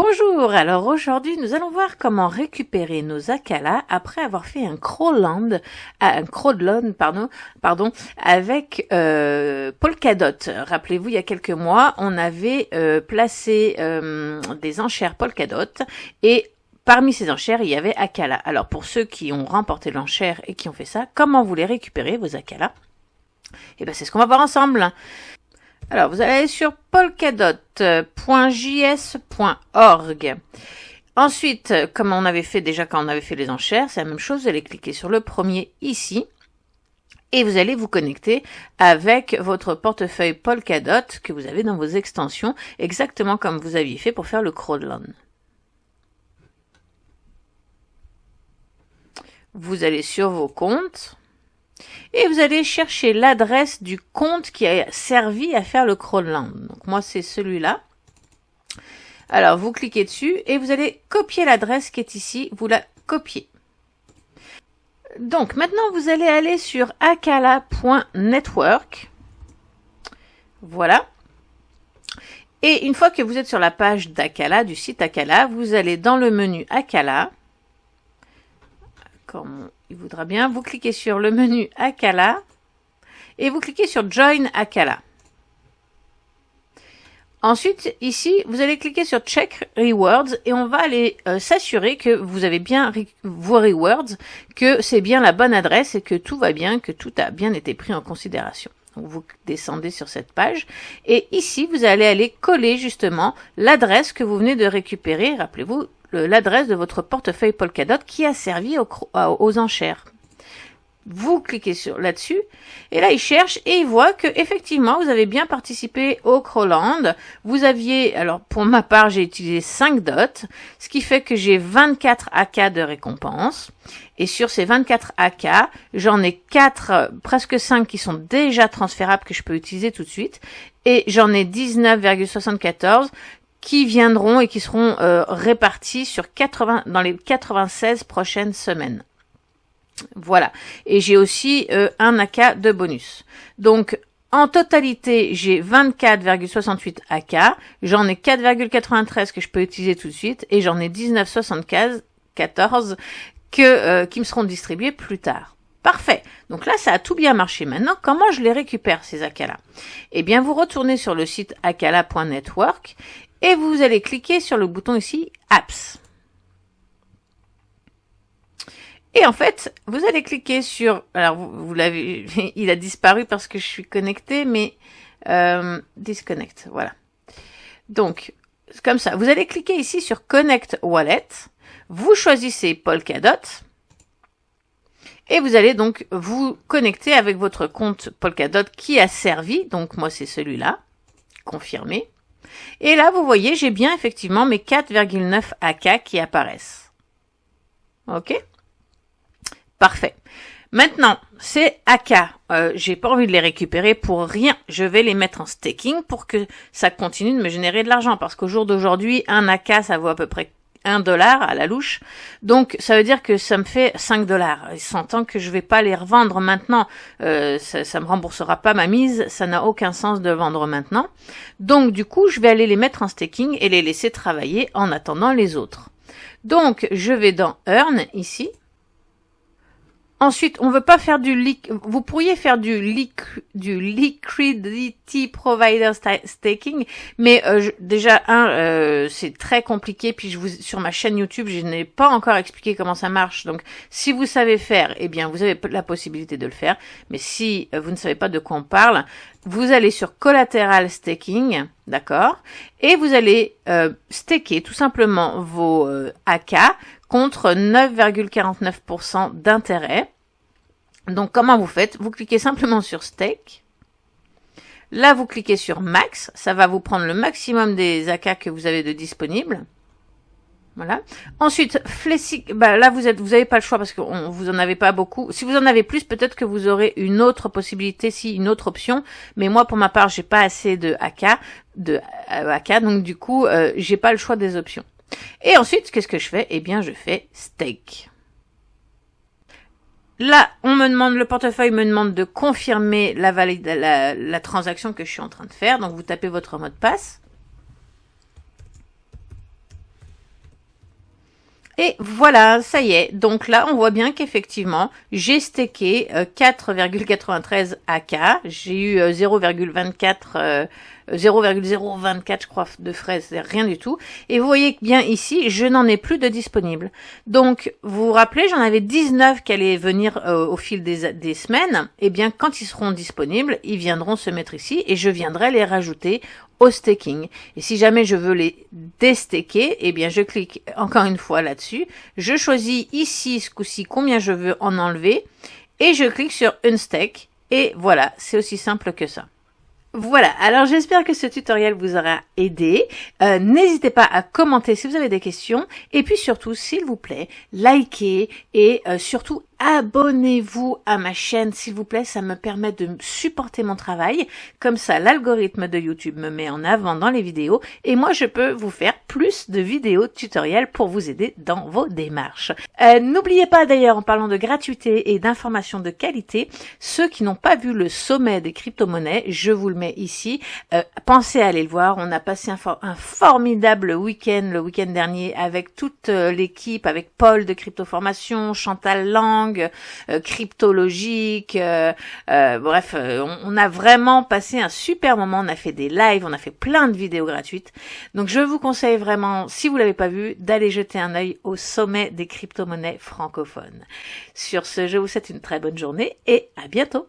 Bonjour, alors aujourd'hui nous allons voir comment récupérer nos Akala après avoir fait un crawlland avec Polkadot. Rappelez-vous, il y a quelques mois, on avait placé des enchères Polkadot et parmi ces enchères, il y avait Akala. Alors pour ceux qui ont remporté l'enchère et qui ont fait ça, comment vous les récupérez, vos Akala? Et bien c'est ce qu'on va voir ensemble. Alors, vous allez aller sur polkadot.js.org. Ensuite, comme on avait fait déjà quand on avait fait les enchères, c'est la même chose. Vous allez cliquer sur le premier ici. Et vous allez vous connecter avec votre portefeuille Polkadot que vous avez dans vos extensions, exactement comme vous aviez fait pour faire le crawlland. Vous allez sur vos comptes. Et vous allez chercher l'adresse du compte qui a servi à faire le crawlland. Donc moi c'est celui-là. Alors vous cliquez dessus et vous allez copier l'adresse qui est ici. Vous la copiez. Donc maintenant vous allez aller sur akala.network. Voilà. Et une fois que vous êtes sur la page d'Akala, du site Akala, vous allez dans le menu Akala. Comme il voudra bien, vous cliquez sur le menu Akala et vous cliquez sur Join Akala. Ensuite, ici, vous allez cliquer sur Check Rewards et on va aller s'assurer que vous avez bien vos rewards, que c'est bien la bonne adresse et que tout va bien, que tout a bien été pris en considération. Donc, vous descendez sur cette page et ici, vous allez aller coller justement l'adresse que vous venez de récupérer. Rappelez-vous, l'adresse de votre portefeuille Polkadot qui a servi aux enchères. Vous cliquez là-dessus et là il cherche et il voit que effectivement vous avez bien participé au crawlland. Vous aviez, alors pour ma part j'ai utilisé 5 dots, ce qui fait que j'ai 24 AK de récompense. Et sur ces 24 AK, j'en ai 4, presque 5 qui sont déjà transférables que je peux utiliser tout de suite. Et j'en ai 19,74 qui viendront et qui seront répartis sur dans les 96 prochaines semaines. Voilà. Et j'ai aussi un AK de bonus. Donc, en totalité, j'ai 24,68 AK. J'en ai 4,93 que je peux utiliser tout de suite. Et j'en ai 19,74 qui me seront distribués plus tard. Parfait. Donc là, ça a tout bien marché. Maintenant, comment je les récupère, ces AK-là? Eh bien, vous retournez sur le site akala.network et vous allez cliquer sur le bouton ici, Apps. Et en fait, vous allez cliquer sur... Alors, vous l'avez... Il a disparu parce que je suis connectée, mais... Disconnect, voilà. Donc, comme ça. Vous allez cliquer ici sur Connect Wallet. Vous choisissez Polkadot. Et vous allez donc vous connecter avec votre compte Polkadot qui a servi. Donc, moi, c'est celui-là. Confirmé. Et là, vous voyez, j'ai bien effectivement mes 4,9 AK qui apparaissent. OK? Parfait. Maintenant, ces AK, j'ai pas envie de les récupérer pour rien. Je vais les mettre en staking pour que ça continue de me générer de l'argent. Parce qu'au jour d'aujourd'hui, un AK, ça vaut à peu près $1 à la louche. Donc, ça veut dire que ça me fait $5. Et s'entend que je vais pas les revendre maintenant. Ça me remboursera pas ma mise. Ça n'a aucun sens de vendre maintenant. Donc, du coup, je vais aller les mettre en staking et les laisser travailler en attendant les autres. Donc, je vais dans Earn, ici. Ensuite, on veut pas faire vous pourriez faire du liquidity provider staking, mais déjà c'est très compliqué. Puis sur ma chaîne YouTube, je n'ai pas encore expliqué comment ça marche. Donc, si vous savez faire, eh bien, vous avez la possibilité de le faire. Mais si vous ne savez pas de quoi on parle, vous allez sur collateral staking, d'accord, et vous allez staker tout simplement vos AK contre 9,49% d'intérêt. Donc, comment vous faites? Vous cliquez simplement sur Stake. Là, vous cliquez sur Max. Ça va vous prendre le maximum des AK que vous avez de disponibles. Voilà. Ensuite, là, vous avez pas le choix parce que vous en avez pas beaucoup. Si vous en avez plus, peut-être que vous aurez une autre possibilité, une autre option. Mais moi, pour ma part, j'ai pas assez de AK, donc du coup, j'ai pas le choix des options. Et ensuite, qu'est-ce que je fais? Eh bien, je fais Stake. Là, le portefeuille me demande de confirmer la transaction que je suis en train de faire. Donc, vous tapez votre mot de passe. Et voilà, ça y est. Donc là, on voit bien qu'effectivement, j'ai stacké 4,93 AK. J'ai eu 0,24 0,024 je crois de frais, c'est rien du tout. Et vous voyez bien ici, je n'en ai plus de disponibles. Donc, vous vous rappelez, j'en avais 19 qui allaient venir au fil des semaines. Eh bien, quand ils seront disponibles, ils viendront se mettre ici et je viendrai les rajouter au staking. Et si jamais je veux les déstaker, eh bien, je clique encore une fois là-dessus. Je choisis ici, ce coup-ci, combien je veux en enlever et je clique sur Unstake. Et voilà, c'est aussi simple que ça. Voilà, alors j'espère que ce tutoriel vous aura aidé. N'hésitez pas à commenter si vous avez des questions. Et puis surtout, s'il vous plaît, likez et surtout abonnez-vous à ma chaîne, s'il vous plaît. Ça me permet de supporter mon travail. Comme ça, l'algorithme de YouTube me met en avant dans les vidéos. Et moi, je peux vous faire plus de vidéos tutoriels pour vous aider dans vos démarches. N'oubliez pas d'ailleurs, en parlant de gratuité et d'informations de qualité, ceux qui n'ont pas vu le sommet des crypto-monnaies, je vous le mets ici. Pensez à aller le voir. On a passé un formidable week-end le week-end dernier avec toute l'équipe, avec Paul de Crypto-Formation, Chantal Lang, Cryptologique, bref, on a vraiment passé un super moment. On a fait des lives, on a fait plein de vidéos gratuites. Donc je vous conseille vraiment, si vous l'avez pas vu, d'aller jeter un œil au sommet des crypto-monnaies francophones. Sur ce, je vous souhaite une très bonne journée et à bientôt.